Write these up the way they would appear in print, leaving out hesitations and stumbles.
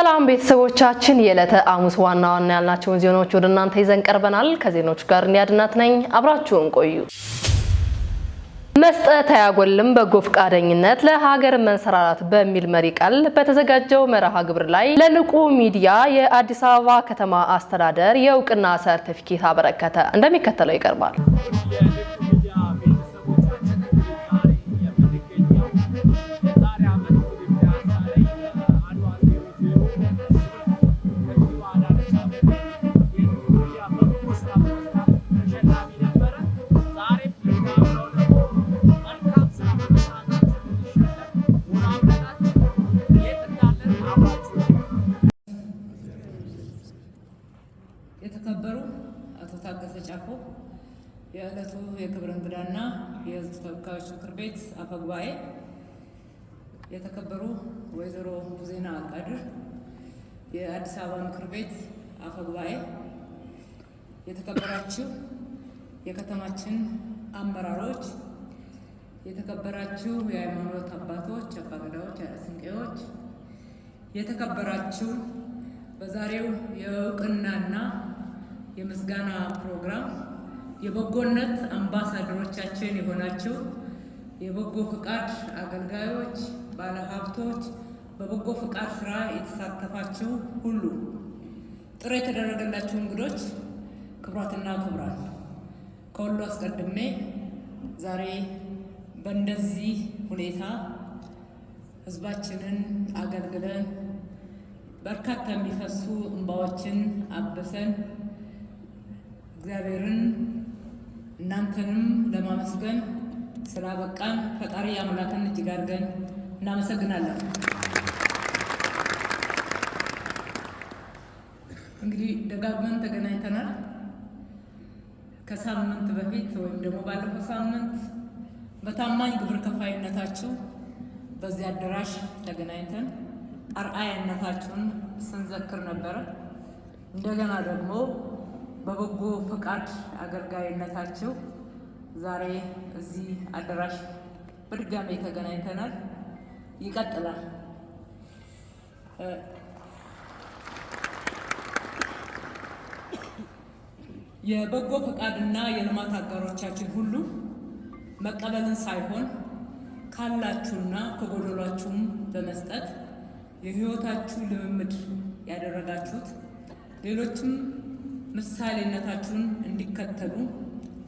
ሰላም ቤተሰቦቻችን የዕለተ ሐሙስ ዋና ያልናቸውን ዜናዎች ወደ እናንተ ይዘን ቀርበናል። ከዜናዎቹ ጋር እንያድናት ነኝ። አብራችሁን ቆዩ። መስጠት አያጎልም በጎ ፈቃደኝነት ለሀገር መንሰራራት በሚል መሪ ቃል በተዘጋጀው መርሃ ግብር ላይ ለንቁ ሚዲያ የአዲስ አበባ ከተማ አስተዳደር የእውቅና ሰርቲፊኬት አበረከተ። እንደሚከተለው ይቀርባል። የተከበሩ አቶ ታገሰ ጫፎ የዕለቱ የክብር እንግዳና የሕዝብ ተወካዮች ምክር ቤት አፈ ጉባኤ፣ የተከበሩ ወይዘሮ ዜና አቃድር የአዲስ አበባ ምክር ቤት አፈ ጉባኤ፣ የተከበራችሁ የከተማችን አመራሮች፣ የተከበራችሁ የሃይማኖት አባቶች፣ አባገዳዎች፣ አለስንቄዎች፣ የተከበራችሁ በዛሬው የእውቅናና የምስጋና ፕሮግራም የበጎነት አምባሳደሮቻችን የሆናችሁ የበጎ ፍቃድ አገልጋዮች፣ ባለሀብቶች፣ በበጎ ፍቃድ ስራ የተሳተፋችሁ ሁሉ፣ ጥሪ የተደረገላችሁ እንግዶች፣ ክቡራትና ክቡራን፣ ከሁሉ አስቀድሜ ዛሬ በእንደዚህ ሁኔታ ህዝባችንን አገልግለን በርካታ የሚፈሱ እንባዎችን አበሰን እግዚአብሔርን እናንተንም ለማመስገን ስላበቃን ፈጣሪ አምላክን እጅግ አድርገን እናመሰግናለን። እንግዲህ ደጋግመን ተገናኝተናል። ከሳምንት በፊት ወይም ደግሞ ባለፈው ሳምንት በታማኝ ግብር ከፋይነታችሁ በዚህ አዳራሽ ተገናኝተን አርአያነታችሁን ስንዘክር ነበረ። እንደገና ደግሞ በበጎ ፈቃድ አገልጋይነታችሁ ዛሬ እዚህ አዳራሽ በድጋሚ ተገናኝተናል። ይቀጥላል። የበጎ ፈቃድና የልማት አጋሮቻችን ሁሉ መቀበልን ሳይሆን ካላችሁና ከጎደሏችሁም በመስጠት የህይወታችሁ ልምምድ ያደረጋችሁት ሌሎችም ምሳሌነታችሁን እንዲከተሉ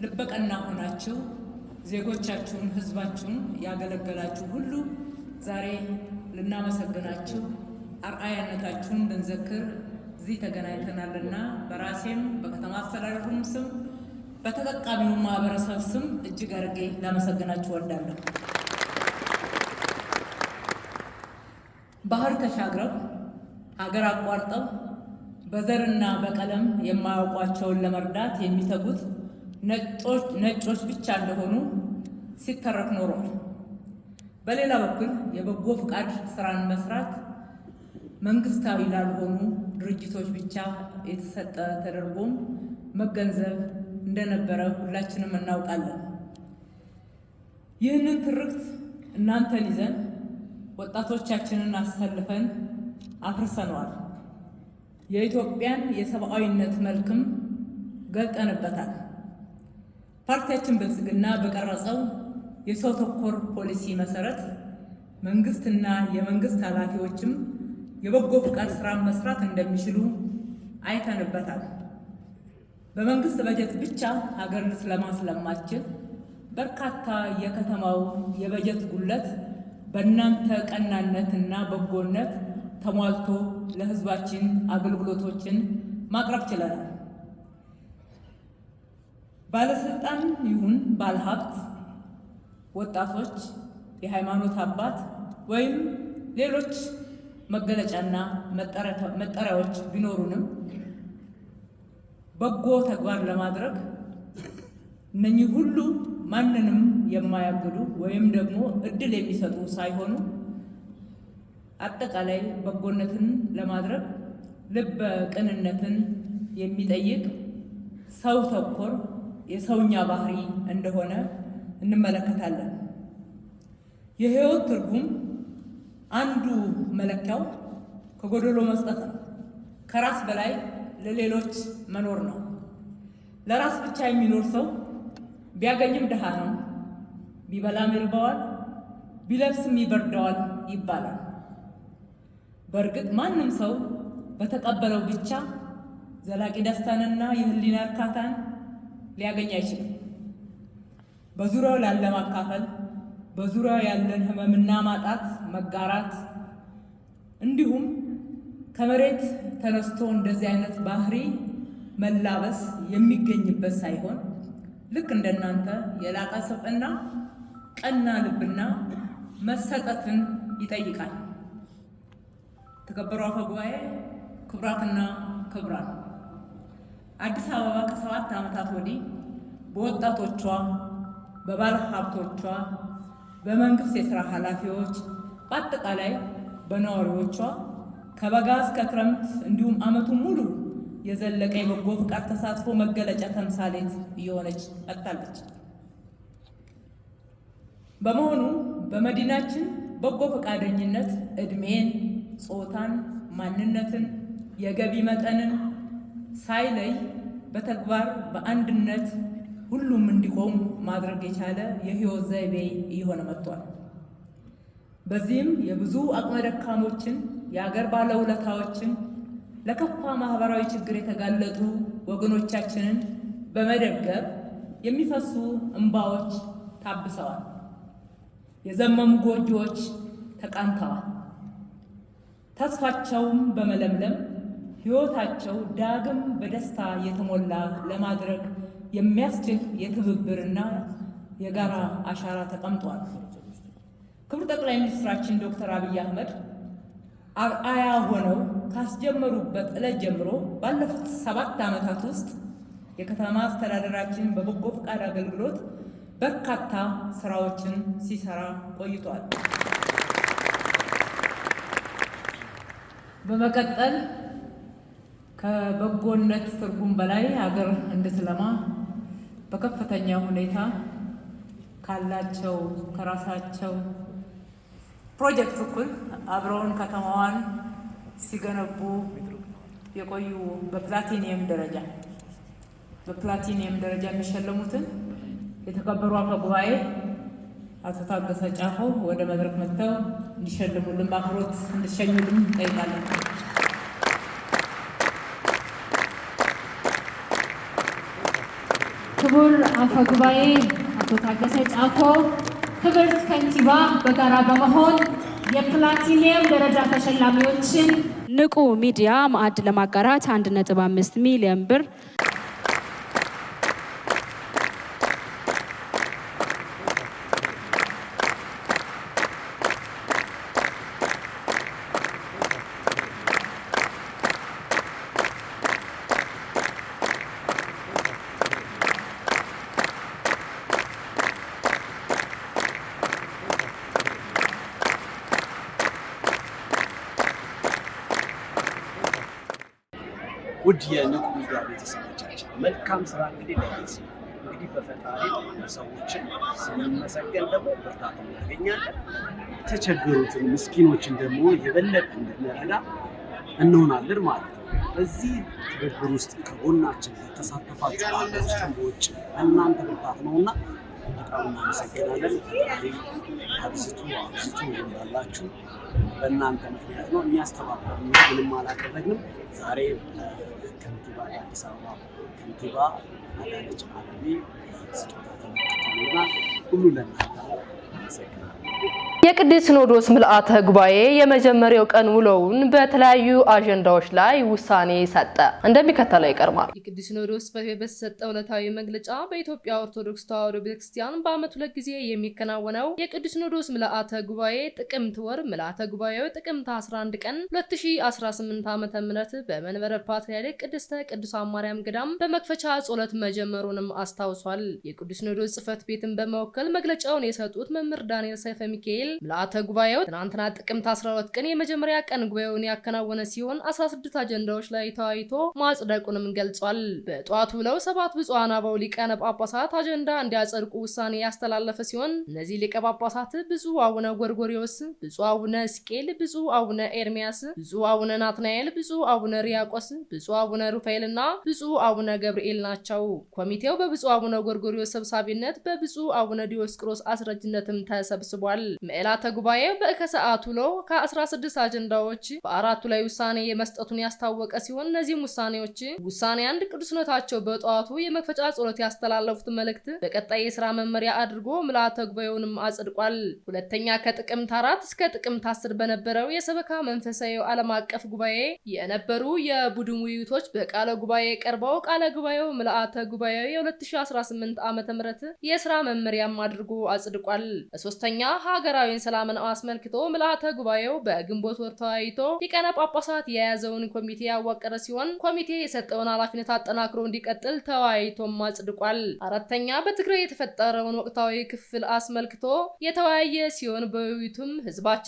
ልበቀና ሆናችሁ ዜጎቻችሁን፣ ህዝባችሁን ያገለገላችሁ ሁሉ ዛሬ ልናመሰግናችሁ አርአያነታችሁን ልንዘክር እዚህ ተገናኝተናልና በራሴም በከተማ አስተዳደሩም ስም በተጠቃሚው ማህበረሰብ ስም እጅግ አድርጌ ላመሰግናችሁ እወዳለሁ። ባህር ተሻግረው ሀገር አቋርጠው በዘርና በቀለም የማያውቋቸውን ለመርዳት የሚተጉት ነጮች ብቻ እንደሆኑ ሲተረክ ኖሯል። በሌላ በኩል የበጎ ፍቃድ ስራን መስራት መንግስታዊ ላልሆኑ ድርጅቶች ብቻ የተሰጠ ተደርጎም መገንዘብ እንደነበረ ሁላችንም እናውቃለን። ይህንን ትርክት እናንተን ይዘን ወጣቶቻችንን አሰልፈን አፍርሰነዋል። የኢትዮጵያን የሰብአዊነት መልክም ገልጠንበታል። ፓርቲያችን ብልጽግና በቀረጸው የሰው ተኮር ፖሊሲ መሰረት መንግስትና የመንግስት ኃላፊዎችም የበጎ ፍቃድ ስራ መስራት እንደሚችሉ አይተንበታል። በመንግስት በጀት ብቻ ሀገር ልትለማ ስለማትችል በርካታ የከተማው የበጀት ጉድለት በእናንተ ቀናነትና በጎነት ተሟልቶ ለህዝባችን አገልግሎቶችን ማቅረብ ችለናል። ባለስልጣን ይሁን ባለሀብት፣ ወጣቶች፣ የሃይማኖት አባት ወይም ሌሎች መገለጫና መጠሪያዎች ቢኖሩንም በጎ ተግባር ለማድረግ እነኚህ ሁሉ ማንንም የማያግዱ ወይም ደግሞ እድል የሚሰጡ ሳይሆኑ አጠቃላይ በጎነትን ለማድረግ ልበ ቅንነትን የሚጠይቅ ሰው ተኮር የሰውኛ ባህሪ እንደሆነ እንመለከታለን። የህይወት ትርጉም አንዱ መለኪያው ከጎደሎ መስጠት ነው። ከራስ በላይ ለሌሎች መኖር ነው። ለራስ ብቻ የሚኖር ሰው ቢያገኝም ድሃ ነው፣ ቢበላም ይርበዋል፣ ቢለብስም ይበርደዋል ይባላል። በእርግጥ ማንም ሰው በተቀበለው ብቻ ዘላቂ ደስታንና የህሊና እርካታን ሊያገኝ አይችልም። በዙሪያው ላለ ማካፈል፣ በዙሪያው ያለን ህመምና ማጣት መጋራት፣ እንዲሁም ከመሬት ተነስቶ እንደዚህ አይነት ባህሪ መላበስ የሚገኝበት ሳይሆን ልክ እንደናንተ የላቀ ስብዕና፣ ቀና ልብና መሰጠትን ይጠይቃል። ተከበሩ አፈ ጉባኤ፣ ክቡራትና ክቡራን፣ አዲስ አበባ ከ7 ዓመታት ወዲህ በወጣቶቿ፣ በባለ ሀብቶቿ፣ በመንግስት የሥራ ኃላፊዎች፣ በአጠቃላይ በነዋሪዎቿ ከበጋ እስከ ክረምት እንዲሁም ዓመቱን ሙሉ የዘለቀ የበጎ ፍቃድ ተሳትፎ መገለጫ ተምሳሌት እየሆነች መጥታለች። በመሆኑ በመዲናችን በጎ ፈቃደኝነት ዕድሜን፣ ጾታን፣ ማንነትን፣ የገቢ መጠንን ሳይለይ በተግባር በአንድነት ሁሉም እንዲቆም ማድረግ የቻለ የህይወት ዘይቤ እየሆነ መጥቷል። በዚህም የብዙ አቅመ ደካሞችን፣ የአገር ባለውለታዎችን፣ ለከፋ ማህበራዊ ችግር የተጋለጡ ወገኖቻችንን በመደገፍ የሚፈሱ እንባዎች ታብሰዋል። የዘመሙ ጎጆዎች ተቃንተዋል። ተስፋቸውም በመለምለም ህይወታቸው ዳግም በደስታ የተሞላ ለማድረግ የሚያስችል የትብብርና የጋራ አሻራ ተቀምጧል። ክቡር ጠቅላይ ሚኒስትራችን ዶክተር አብይ አህመድ አርአያ ሆነው ካስጀመሩበት ዕለት ጀምሮ ባለፉት 7 ዓመታት ውስጥ የከተማ አስተዳደራችን በበጎ ፈቃድ አገልግሎት በርካታ ስራዎችን ሲሰራ ቆይቷል። በመቀጠል ከበጎነት ትርጉም በላይ ሀገር እንድትለማ በከፍተኛ ሁኔታ ካላቸው ከራሳቸው ፕሮጀክት እኩል አብረውን ከተማዋን ሲገነቡ የቆዩ በፕላቲኒየም ደረጃ የሚሸለሙትን የተከበሩ አፈ ጉባኤ አቶ ታገሰ ጫፎ ወደ መድረክ መጥተው እንዲሸልሙልን በአክብሮት እንዲሸኙልን እንጠይቃለን። ክቡር አፈ ጉባኤ አቶ ታገሰ ጫፎ፣ ክብርት ከንቲባ በጋራ በመሆን የፕላቲኒየም ደረጃ ተሸላሚዎችን ንቁ ሚዲያ ማዕድ ለማጋራት 1.5 ሚሊዮን ብር ውድ የንቁ ሚዲያ ቤተሰቦቻችን መልካም ስራ እንግዲህ በፈጣሪ ሰዎችን ስንመሰገን ደግሞ ብርታት እናገኛለን። የተቸገሩትን ምስኪኖችን ደግሞ የበለጠ እንድንረዳ እንሆናለን ማለት ነው። በዚህ ትብብር ውስጥ ከጎናችን ተሳተፋችሁ ሀገር ውስጥም በውጭ እናንተ ብርታት ነውና በጣም እናመሰግናለን። ፈጣሪ አብዝቶ ይባላችሁ። በእናንተ ምክንያት ነው የሚያስተባበር ምንም አላደረግንም። ዛሬ ከንቲባ የአዲስ አበባ ከንቲባ አዳነች አቤቤ ስጦታ ተመልክተውልናል። ሁሉ ለእናንተ እናመሰግናለን። የቅዱስ ሲኖዶስ ምልዓተ ጉባኤ የመጀመሪያው ቀን ውሎውን በተለያዩ አጀንዳዎች ላይ ውሳኔ ሰጠ። እንደሚከተለው ይቀርባል። የቅዱስ ሲኖዶስ በተሰጠው ዕለታዊ መግለጫ በኢትዮጵያ ኦርቶዶክስ ተዋሕዶ ቤተክርስቲያን በዓመት 2 ጊዜ የሚከናወነው የቅዱስ ሲኖዶስ ምልዓተ ጉባኤ ጥቅምት ወር ምልዓተ ጉባኤው ጥቅምት 11 ቀን 2018 ዓ.ም በመንበረ ፓትርያርክ ቅድስተ ቅዱሳን ማርያም ገዳም በመክፈቻ ጸሎት መጀመሩንም አስታውሷል። የቅዱስ ሲኖዶስ ጽሕፈት ቤትን በመወከል መግለጫውን የሰጡት መምህር ዳንኤል ሰይፈ ሚካኤል ምልአተ ጉባኤው ትናንትና ጥቅምት 12 ቀን የመጀመሪያ ቀን ጉባኤውን ያከናወነ ሲሆን 16 አጀንዳዎች ላይ ተወያይቶ ማጽደቁንም ገልጿል። በጧቱ ብለው 7 ብፁዓን አበው ሊቃነ ጳጳሳት አጀንዳ እንዲያጸድቁ ውሳኔ ያስተላለፈ ሲሆን እነዚህ ሊቀ ጳጳሳት ብፁዕ አቡነ ጎርጎሪዮስ፣ ብፁዕ አቡነ ስቄል፣ ብፁዕ አቡነ ኤርሚያስ፣ ብፁዕ አቡነ ናትናኤል፣ ብፁዕ አቡነ ሪያቆስ፣ ብፁዕ አቡነ ሩፋኤልና ብፁዕ አቡነ ገብርኤል ናቸው። ኮሚቴው በብፁዕ አቡነ ጎርጎሪዮስ ሰብሳቢነት በብፁዕ አቡነ ዲዮስቆሮስ አስረጅነትም ተሰብስቧል። ምልአተ ጉባኤው በከሰዓቱ ውሎ ከ16 አጀንዳዎች በአራቱ ላይ ውሳኔ የመስጠቱን ያስታወቀ ሲሆን እነዚህም ውሳኔዎች ውሳኔ 1 ቅዱስነታቸው በጠዋቱ የመክፈቻ ጸሎት ያስተላለፉት መልእክት በቀጣይ የሥራ መመሪያ አድርጎ ምልአተ ጉባኤውንም አጽድቋል። ሁለተኛ ከጥቅምት 4 እስከ ጥቅምት 10 በነበረው የሰበካ መንፈሳዊ ዓለም አቀፍ ጉባኤ የነበሩ የቡድን ውይይቶች በቃለ ጉባኤ ቀርበው ቃለ ጉባኤው ምልአተ ጉባኤው የ2018 ዓመተ ምህረት የሥራ መመሪያም አድርጎ አጽድቋል። ሶስተኛ ሀገራዊ ሰላምን አስመልክቶ ምልአተ ጉባኤው በግንቦት ወር ተወያይቶ ሊቃነ ጳጳሳት የያዘውን ኮሚቴ ያዋቀረ ሲሆን ኮሚቴ የሰጠውን ኃላፊነት አጠናክሮ እንዲቀጥል ተወያይቶም አጽድቋል። አራተኛ በትግራይ የተፈጠረውን ወቅታዊ ክፍል አስመልክቶ የተወያየ ሲሆን በውይይቱም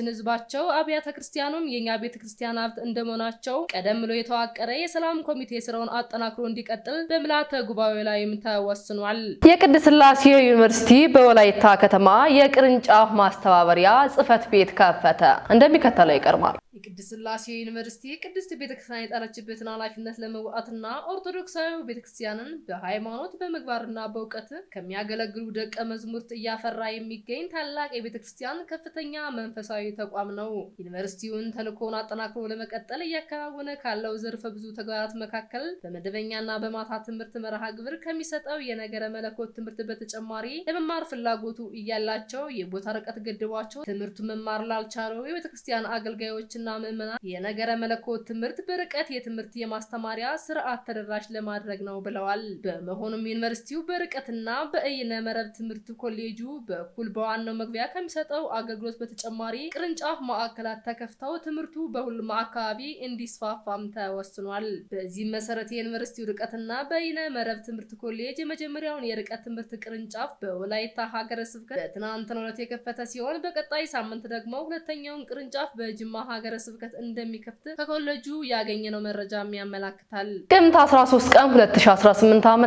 ህዝባቸው አብያተ ክርስቲያኑም የኛ ቤተ ክርስቲያን ሀብት እንደመሆናቸው ቀደም ብሎ የተዋቀረ የሰላም ኮሚቴ ስራውን አጠናክሮ እንዲቀጥል በምልአተ ጉባኤው ላይም ተወስኗል። የቅድስት ሥላሴ ዩኒቨርሲቲ በወላይታ ከተማ የቅርንጫፍ ማስተባበሪያ ጽሕፈት ቤት ከፈተ። እንደሚከተለው ይቀርባል። የቅድስት ሥላሴ ዩኒቨርሲቲ ቅድስት ቤተክርስቲያን የጣለችበትን ኃላፊነት ለመወጣትና ኦርቶዶክሳዊ ቤተክርስቲያንን በሃይማኖት በምግባርና በእውቀት ከሚያገለግሉ ደቀ መዛሙርት እያፈራ የሚገኝ ታላቅ የቤተክርስቲያን ከፍተኛ መንፈሳዊ ተቋም ነው። ዩኒቨርሲቲውን ተልእኮውን አጠናክሮ ለመቀጠል እያከናወነ ካለው ዘርፈ ብዙ ተግባራት መካከል በመደበኛና በማታ ትምህርት መርሃ ግብር ከሚሰጠው የነገረ መለኮት ትምህርት በተጨማሪ ለመማር ፍላጎቱ እያላቸው የቦታ ርቀት ገድቧቸው ትምህርቱን መማር ላልቻሉ የቤተክርስቲያን አገልጋዮችና ምዕመናን የነገረ መለኮት ትምህርት በርቀት የትምህርት የማስተማሪያ ስርዓት ተደራሽ ለማድረግ ነው ብለዋል። በመሆኑም ዩኒቨርሲቲው በርቀትና በእይነ መረብ ትምህርት ኮሌጁ በኩል በዋናው መግቢያ ከሚሰጠው አገልግሎት በተጨማሪ ቅርንጫፍ ማዕከላት ተከፍተው ትምህርቱ በሁሉም አካባቢ እንዲስፋፋም ተወስኗል። በዚህ መሰረት የዩኒቨርሲቲው ርቀትና በእይነ መረብ ትምህርት ኮሌጅ የመጀመሪያውን የርቀት ትምህርት ቅርንጫፍ በወላይታ ሀገረ ስብከት በትናንትናው ዕለት የከፈተ ሲሆን በቀጣይ ሳምንት ደግሞ ሁለተኛውን ቅርንጫፍ በጅማ ሀገረ ስብከት እንደሚከፍት ከኮሌጁ ያገኘነው መረጃም ያመለክታል። ጥቅምት 13 ቀን 2018 ዓ.ም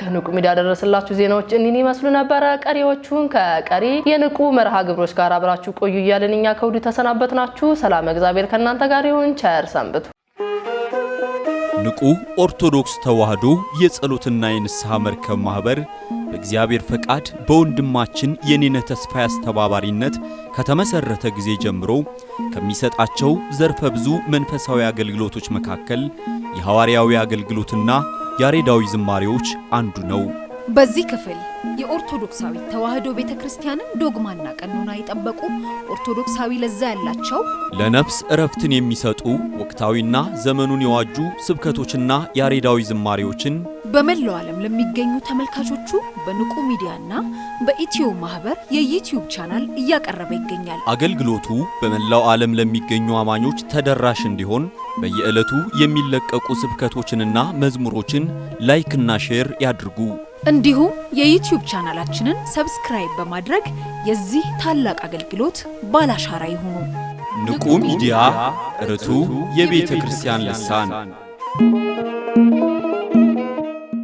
ከንቁ ሚዲያ ደረሰላችሁ ዜናዎች እኒን ይመስሉ ነበረ። ቀሪዎቹን ከቀሪ የንቁ መርሃ ግብሮች ጋር አብራችሁ ቆዩ እያልን እኛ ከውዱ ተሰናበትናችሁ። ሰላም እግዚአብሔር ከእናንተ ጋር ይሁን። ቸር ሰንብቱ። ንቁ ኦርቶዶክስ ተዋህዶ የጸሎትና የንስሐ መርከብ ማህበር በእግዚአብሔር ፈቃድ በወንድማችን የኔነ ተስፋዬ አስተባባሪነት ከተመሰረተ ጊዜ ጀምሮ ከሚሰጣቸው ዘርፈ ብዙ መንፈሳዊ አገልግሎቶች መካከል የሐዋርያዊ አገልግሎትና ያሬዳዊ ዝማሬዎች አንዱ ነው። በዚህ ክፍል የኦርቶዶክሳዊ ተዋህዶ ቤተክርስቲያንን ዶግማና ቀኖና የጠበቁ ኦርቶዶክሳዊ ለዛ ያላቸው ለነፍስ እረፍትን የሚሰጡ ወቅታዊና ዘመኑን የዋጁ ስብከቶችና ያሬዳዊ ዝማሬዎችን በመላው ዓለም ለሚገኙ ተመልካቾቹ በንቁ ሚዲያና በኢትዮ ማህበር የዩቲዩብ ቻናል እያቀረበ ይገኛል። አገልግሎቱ በመላው ዓለም ለሚገኙ አማኞች ተደራሽ እንዲሆን በየዕለቱ የሚለቀቁ ስብከቶችንና መዝሙሮችን ላይክና ሼር ያድርጉ። እንዲሁም የዩቲዩብ ቻናላችንን ሰብስክራይብ በማድረግ የዚህ ታላቅ አገልግሎት ባላሻራ ይሁኑ። ንቁ ሚዲያ ርቱ የቤተ ክርስቲያን ልሳን